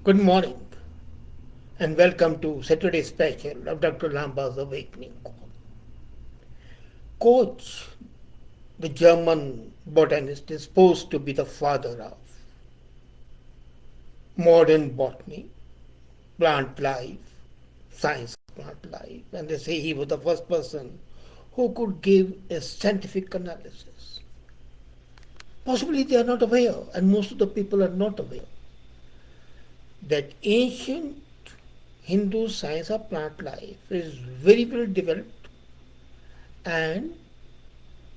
Good morning and welcome to Saturday special of Dr. Lamba's Awakening Call. Koch, the German botanist, is supposed to be the father of modern botany, plant life, science of plant life, and they say he was the first person who could give a scientific analysis. Possibly they are not aware, and most of the people are not aware, that ancient Hindu science of plant life is very well developed, and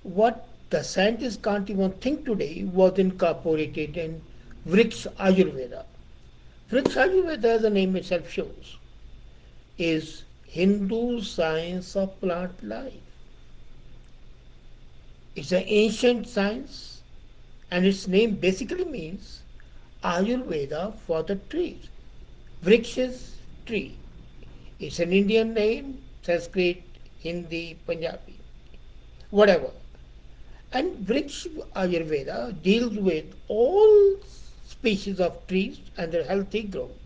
what the scientists can't even think today was incorporated in Vrikshayurveda. Vrikshayurveda, as the name itself shows, is Hindu science of plant life. It's an ancient science, and its name basically means Ayurveda for the trees. Vriksha's tree. It's an Indian name, Sanskrit, Hindi, Punjabi, whatever. And Vriksh Ayurveda deals with all species of trees and their healthy growth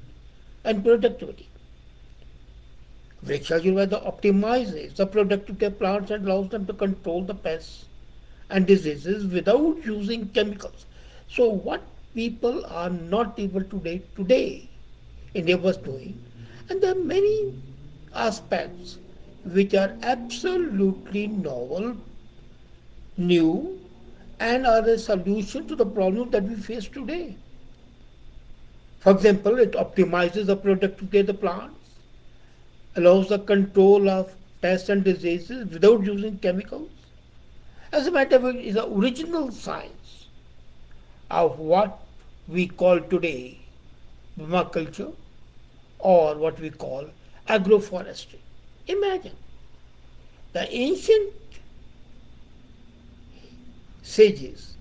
and productivity. Vriksh Ayurveda optimizes the productivity of plants and allows them to control the pests and diseases without using chemicals. So what people are not able to do today, India was doing, and there are many aspects which are absolutely novel, new, and are a solution to the problem that we face today. For example, it optimizes the productivity of the plants, allows the control of pests and diseases without using chemicals. As a matter of fact, it is the original science of what we call today permaculture or what we call agroforestry. Imagine the ancient sages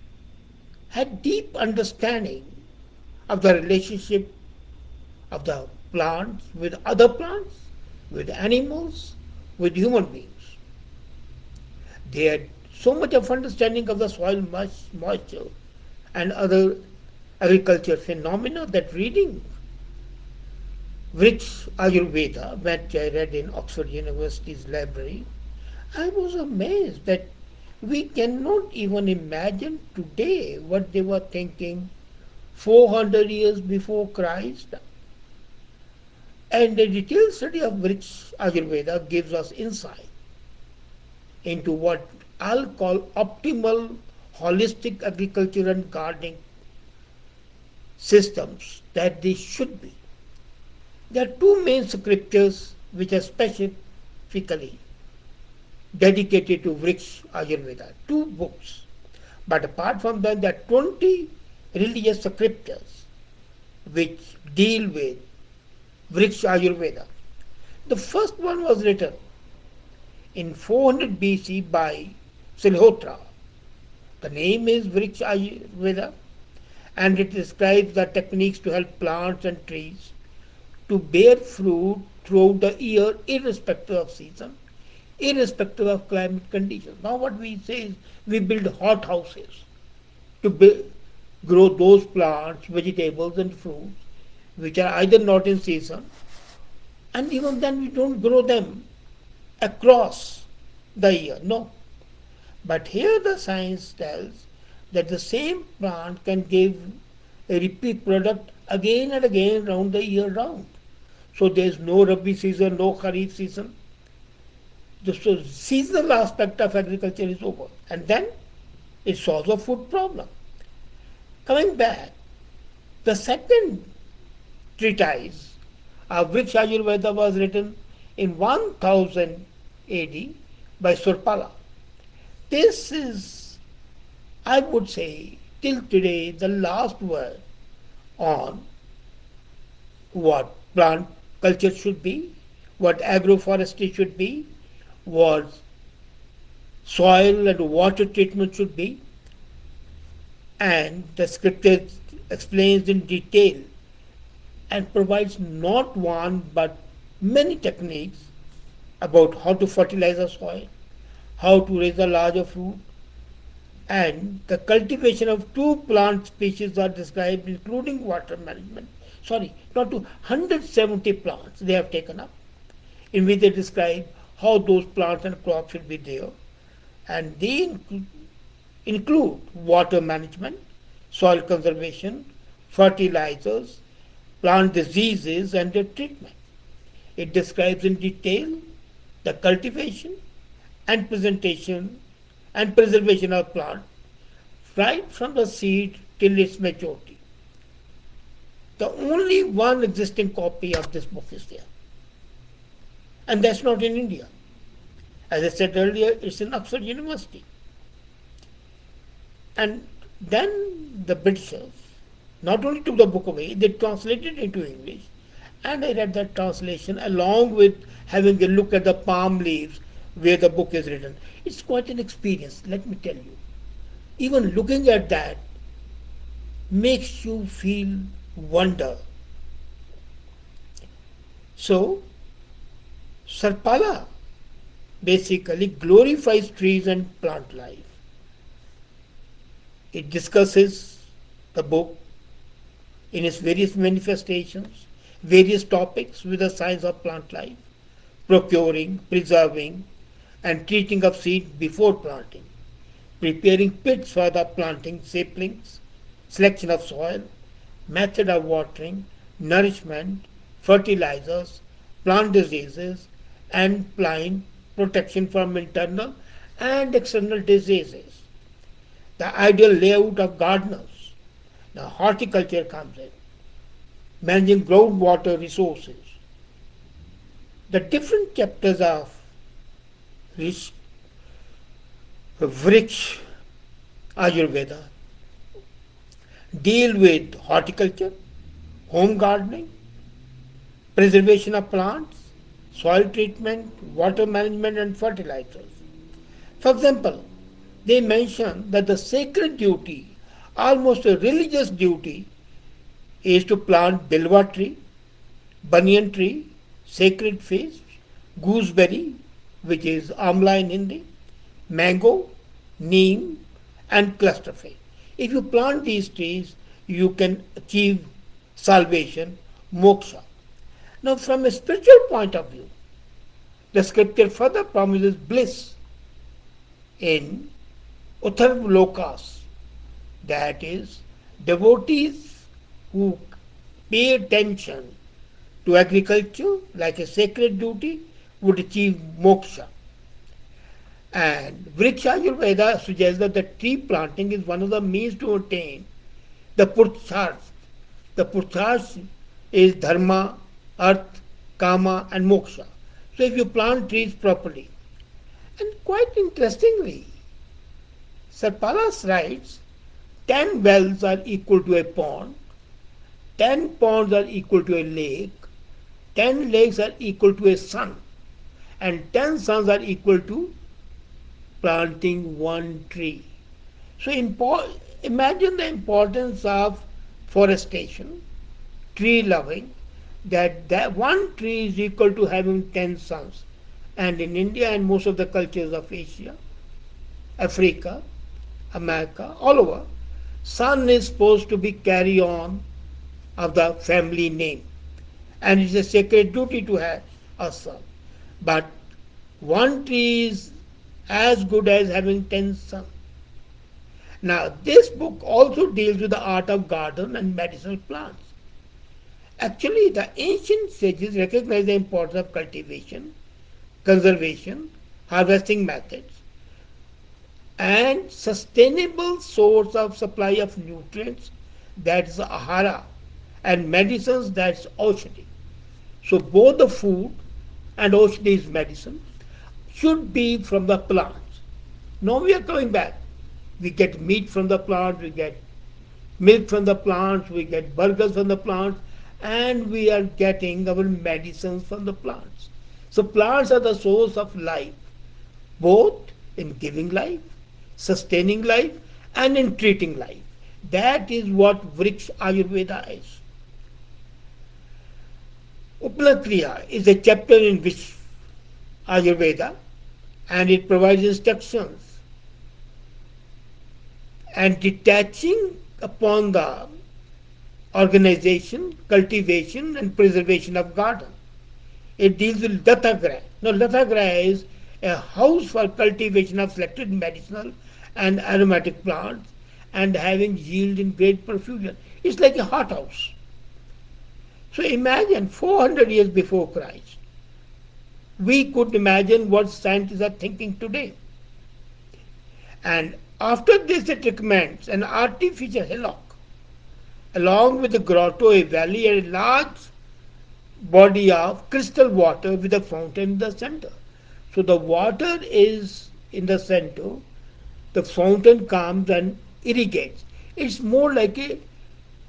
had deep understanding of the relationship of the plants with other plants, with animals, with human beings. They had so much of understanding of the soil moisture and other agriculture phenomena that reading Vrikshayurveda, which I read in Oxford University's library, I was amazed that we cannot even imagine today what they were thinking 400 years before Christ. And a detailed study of Vrikshayurveda gives us insight into what I'll call optimal holistic agriculture and gardening systems that they should be. There are two main scriptures which are specifically dedicated to Vriksh Ayurveda, two books. But apart from that, there are 20 religious scriptures which deal with Vriksh Ayurveda. The first one was written in 400 BC by Silhotra. The name is Vriksh Ayurveda, and it describes the techniques to help plants and trees to bear fruit throughout the year, irrespective of season, irrespective of climate conditions. Now, what we say is we build hot houses to grow those plants, vegetables, and fruits which are either not in season, and even then we don't grow them across the year. No. But here the science tells that the same plant can give a repeat product again and again round the year round. So there is no Rabi season, no Kharif season. The seasonal aspect of agriculture is over. And then it solves a food problem. Coming back, the second treatise of which Ayurveda was written in 1000 AD by Surpala. This is, I would say, till today the last word on what plant culture should be, what agroforestry should be, what soil and water treatment should be, and the scripture explains in detail and provides not one but many techniques about how to fertilize the soil, how to raise a larger fruit, and the cultivation of two plant species are described, including water management. not to 170 plants they have taken up, in which they describe how those plants and crops should be there. And they include water management, soil conservation, fertilizers, plant diseases and their treatment. It describes in detail the cultivation and presentation and preservation of plant right from the seed till its maturity. The only one existing copy of this book is there. And that's not in India. As I said earlier, it's in Oxford University. And then the Britishers not only took the book away, they translated it into English. And I read that translation along with having a look at the palm leaves where the book is written. It's quite an experience, let me tell you. Even looking at that makes you feel wonder. So, Sarpala basically glorifies trees and plant life. It discusses the book in its various manifestations, various topics with the science of plant life, procuring, preserving, and treating of seed before planting, preparing pits for the planting saplings, selection of soil, method of watering, nourishment, fertilizers, plant diseases, and plant protection from internal and external diseases. The ideal layout of gardeners. Now horticulture comes in, managing groundwater resources. The different chapters of Vrikshayurveda deal with horticulture, home gardening, preservation of plants, soil treatment, water management and fertilizers. For example, they mention that the sacred duty, almost a religious duty, is to plant bilwa tree, banyan tree, sacred fish, gooseberry, which is amla in Hindi, mango, neem and clusterfish. If you plant these trees, you can achieve salvation, moksha. Now, from a spiritual point of view, the scripture further promises bliss in Uttarlokas, that is, devotees who pay attention to agriculture like a sacred duty would achieve moksha. And Vrikshayurveda suggests that the tree planting is one of the means to attain the purusharth. The purusharth is dharma, earth, kama and moksha. So if you plant trees properly, and quite interestingly, Sarpalas writes, 10 wells are equal to a pond, 10 ponds are equal to a lake, 10 lakes are equal to a sun, and 10 suns are equal to planting one tree. So imagine the importance of forestation, tree loving, that one tree is equal to having 10 suns. And in India and most of the cultures of Asia, Africa, America, all over, sun is supposed to be carry on of the family name. And it's a sacred duty to have a son. But one tree is as good as having 10 sons. Now, this book also deals with the art of garden and medicinal plants. Actually, the ancient sages recognized the importance of cultivation, conservation, harvesting methods, and sustainable source of supply of nutrients, that's ahara, and medicines, that's aushadhi. So both the food and aushadhi is medicine should be from the plants. Now we are coming back. We get meat from the plants, we get milk from the plants, we get burgers from the plants, and we are getting our medicines from the plants. So plants are the source of life, both in giving life, sustaining life, and in treating life. That is what Vrikshayurveda is. Upnakriya is a chapter in which Ayurveda, and it provides instructions and detaching upon the organization, cultivation, and preservation of garden. It deals with Lathagraha. Now, Lathagraha is a house for cultivation of selected medicinal and aromatic plants and having yield in great profusion. It's like a hothouse. So imagine 400 years before Christ. We could imagine what scientists are thinking today. And after this, it recommends an artificial hillock, along with a grotto, a valley, and a large body of crystal water with a fountain in the center. So the water is in the center, the fountain comes and irrigates. It's more like a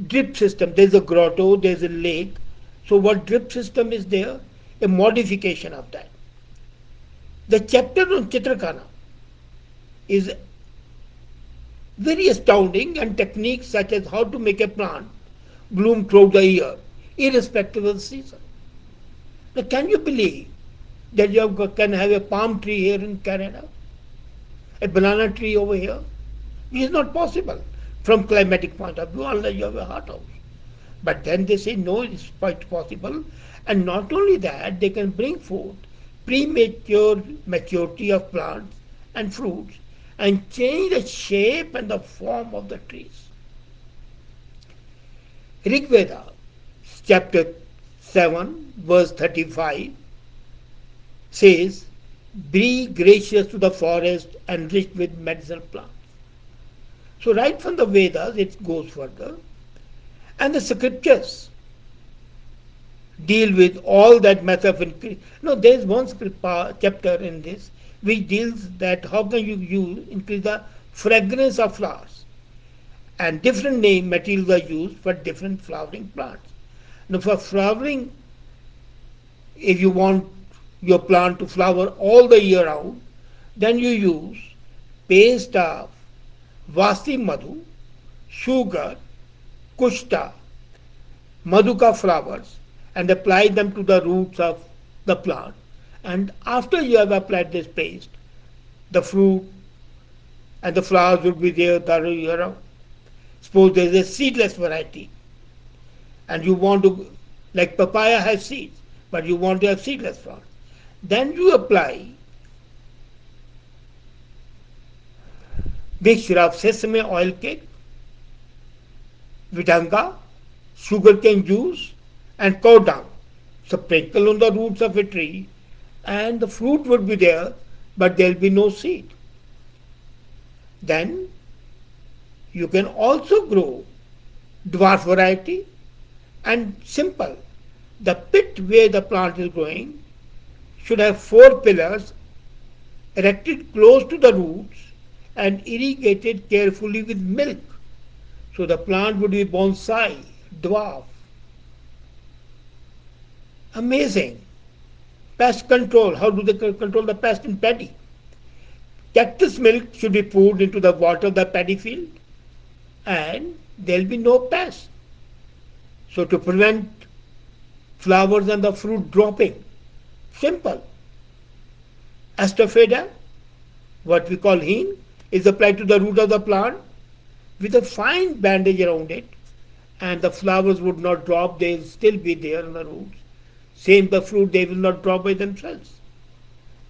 drip system. There's a grotto, there's a lake. So what drip system is there? A modification of that. The chapter on Chitrakana is very astounding, and techniques such as how to make a plant bloom throughout the year, irrespective of the season. Now, can you believe that you can have a palm tree here in Canada, a banana tree over here? It is not possible from climatic point of view unless you have a hothouse. But then they say no, it's quite possible. And not only that, they can bring forth premature maturity of plants and fruits and change the shape and the form of the trees. Rigveda, chapter 7, verse 35, says, "Be gracious to the forest and rich with medicinal plants." So right from the Vedas, it goes further. And the scriptures deal with all that method of increase. No, there is one chapter in this which deals that how can you increase the fragrance of flowers. And different name materials are used for different flowering plants. Now for flowering, if you want your plant to flower all the year round, then you use paste of Vasi Madhu, sugar, Kushta, Madhuka flowers, and apply them to the roots of the plant. And after you have applied this paste, the fruit and the flowers will be there the year round. Suppose there is a seedless variety, and you want to, like papaya has seeds, but you want to have seedless plants. Then you apply mixture of sesame oil cake, vidanga, sugarcane juice, and cow dung. Sprinkle on the roots of a tree, and the fruit would be there, but there will be no seed. Then you can also grow dwarf variety and simple. The pit where the plant is growing should have 4 pillars erected close to the roots and irrigated carefully with milk. So the plant would be bonsai, dwarf. Amazing. Pest control. How do they control the pest in paddy? Cactus milk should be poured into the water of the paddy field, and there will be no pest. So to prevent flowers and the fruit dropping, simple. Astapheda, what we call heen, is applied to the root of the plant with a fine bandage around it, and the flowers would not drop, they will still be there in the roots. Same the fruit, they will not drop by themselves.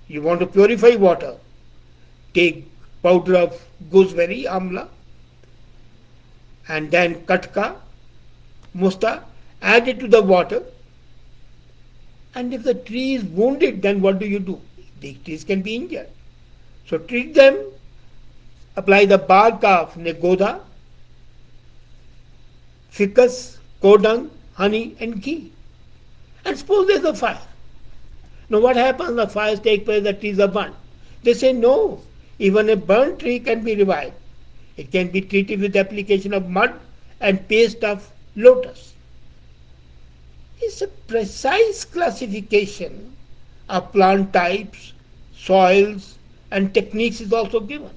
You want to purify water, take powder of gooseberry, amla, and then katka, musta, add it to the water. And if the tree is wounded, then what do? The trees can be injured. So treat them, apply the bark of negoda, ficus, kodang, honey, and ghee. And suppose there's a fire. Now what happens? The fires take place, the trees are burnt. They say no, even a burnt tree can be revived. It can be treated with the application of mud and paste of lotus. It's a precise classification of plant types, soils, and techniques is also given.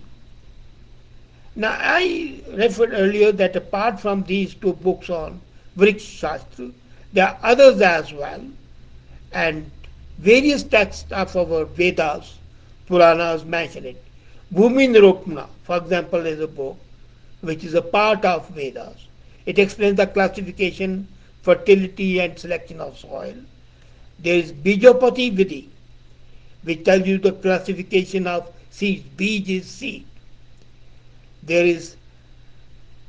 Now I referred earlier that apart from these 2 books on Vrikshayurveda, there are others as well, and various texts of our Vedas, Puranas mention it. Bhumi Nirupana, for example, is a book which is a part of Vedas. It explains the classification, fertility and selection of soil. There is Bijopati Vidhi, which tells you the classification of seeds. Bij is seed. There is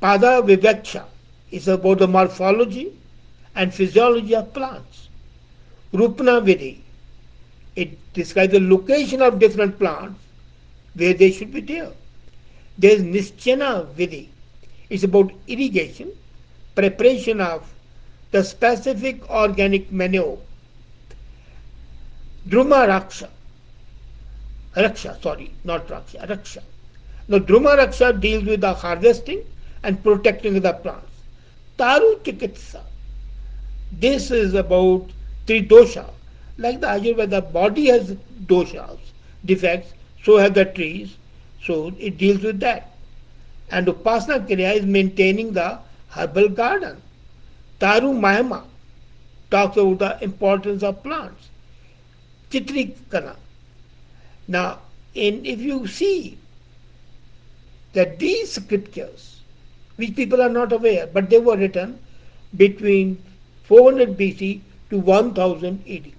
Pada Viveksha, it's about the morphology and physiology of plants. Rupna Vidhi, it describes the location of different plants where they should be there. There is Nischana Vidhi, it's about irrigation, preparation of the specific organic manure. Druma Raksha, Raksha. Now, Druma Raksha deals with the harvesting and protecting of the plants. Taru Chikitsa, this is about Tridosha. Like the Ayurveda, body has doshas, defects, so have the trees, so it deals with that. And Upasana Kriya is maintaining the herbal garden. Taru Mahima talks about the importance of plants. Chitrikana. Now, if you see that these scriptures, which people are not aware, but they were written between 400 BC to 1000 AD.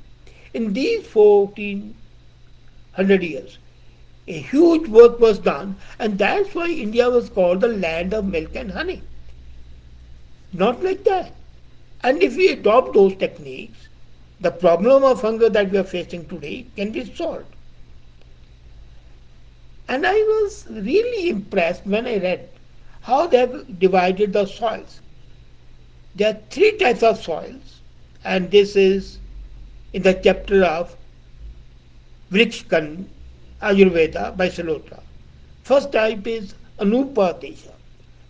In these 1400 years, a huge work was done, and that's why India was called the land of milk and honey. Not like that. And if we adopt those techniques, the problem of hunger that we are facing today can be solved. And I was really impressed when I read how they have divided the soils. There are 3 types of soils, and this is in the chapter of Vrikshayurveda by Salotra. First type is Anupa Desha.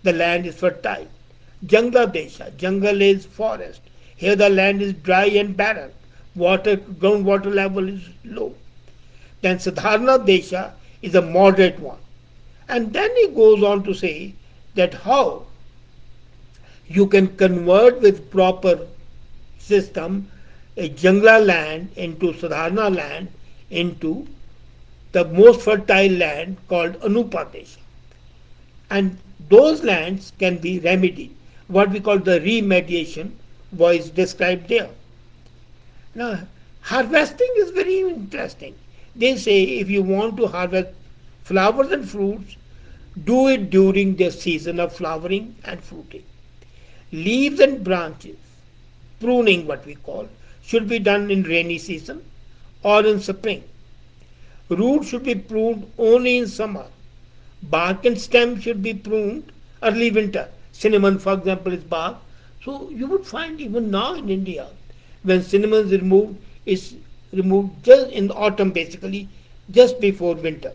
The land is fertile. Jangla Desha. Jungle is forest. Here the land is dry and barren. Groundwater level is low. Then Sadharana Desha is a moderate one. And then he goes on to say that how you can convert with proper system a Jangla land into Sadharana land into the most fertile land called Anupadesha. And those lands can be remedied. What we call the remediation was described there. Now, harvesting is very interesting. They say if you want to harvest flowers and fruits, do it during the season of flowering and fruiting. Leaves and branches, pruning what we call, should be done in rainy season or in spring. Roots should be pruned only in summer. Bark and stem should be pruned early winter. Cinnamon, for example, is bark. So you would find even now in India, when cinnamon is removed, it's removed just in the autumn, basically, just before winter.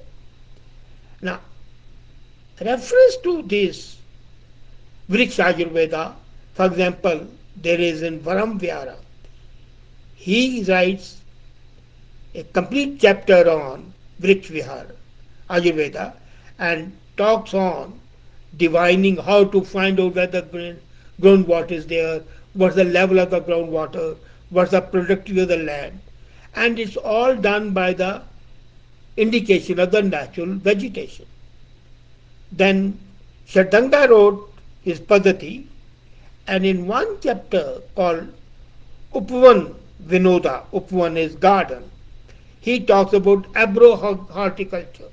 Now, reference to this Vrikshayurveda, for example, there is in Varam Vyara. He writes a complete chapter on Vrikshvihara, Ayurveda, and talks on divining how to find out where the groundwater is there, what's the level of the groundwater, what's the productivity of the land. And it's all done by the indication of the natural vegetation. Then Shadanga wrote his Padati, and in one chapter called Upvan Vinoda, Upvan is garden, he talks about agroforestry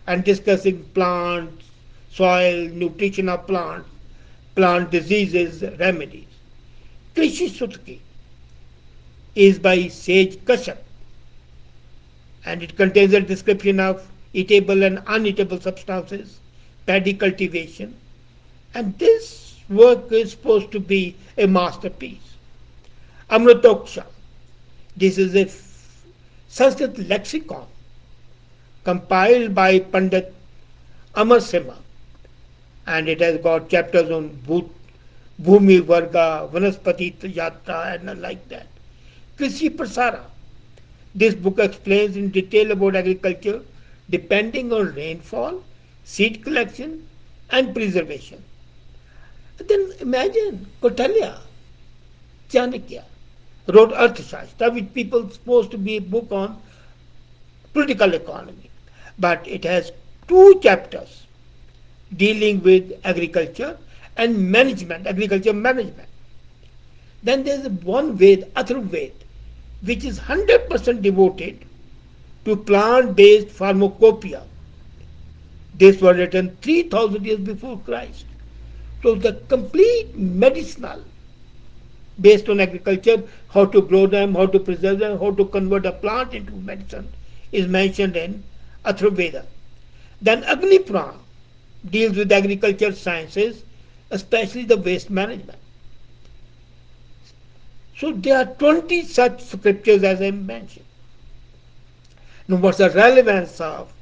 and discussing plants, soil, nutrition of plants, plant diseases, remedies. Krishi Sutki is by Sage Kashyap, and it contains a description of eatable and uneatable substances, paddy cultivation, and this work is supposed to be a masterpiece. Amritoksha, this is a Sanskrit lexicon compiled by Pandit Amar Simha, and it has got chapters on Bhumi Varga, Vanaspati Yatra, and like that. Krishi Prasara, this book explains in detail about agriculture depending on rainfall, seed collection, and preservation. Then imagine Kautilya, Chanakya wrote Arthashastra, which people supposed to be a book on political economy. But it has 2 chapters dealing with agriculture, and management, agriculture management. Then there is one Ved, Atharvaved, which is 100% devoted to plant-based pharmacopoeia. This was written 3000 years before Christ. So the complete medicinal based on agriculture, how to grow them, how to preserve them, how to convert a plant into medicine is mentioned in Atharvaveda. Then Agni Pran deals with agriculture sciences, especially the waste management. So there are 20 such scriptures as I mentioned. Now what's the relevance of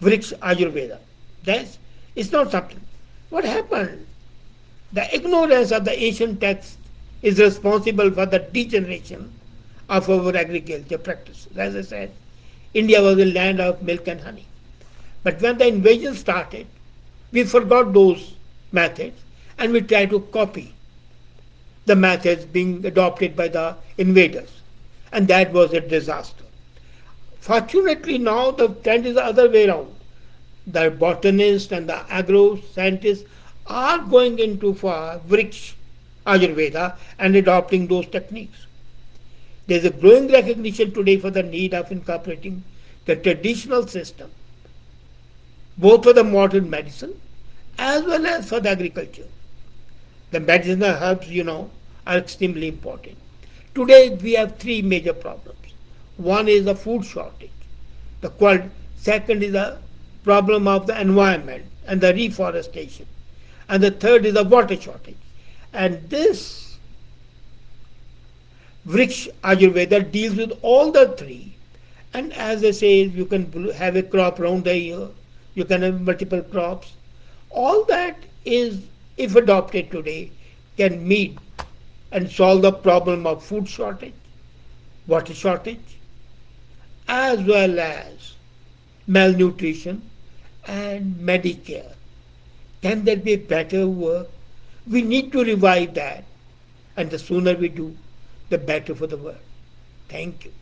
Vrikshayurveda? That's, it's not something. What happened? The ignorance of the ancient texts is responsible for the degeneration of our agriculture practices. As I said, India was a land of milk and honey. But when the invasion started, we forgot those methods and we tried to copy the methods being adopted by the invaders. And that was a disaster. Fortunately, now the trend is the other way around. The botanists and the agro scientists are going into for Vrikshayurveda and adopting those techniques. There is a growing recognition today for the need of incorporating the traditional system, both for the modern medicine as well as for the agriculture. The medicinal herbs, are extremely important. Today we have three major problems. One is the food shortage. Second is the problem of the environment and the reforestation. And the third is the water shortage. And this Vriksh Ayurveda deals with all the three. And as I say, you can have a crop round the year. You can have multiple crops. All that is, if adopted today, can meet and solve the problem of food shortage, water shortage, as well as malnutrition and Medicare. Can there be better work? We need to revive that. And the sooner we do, the better for the world. Thank you.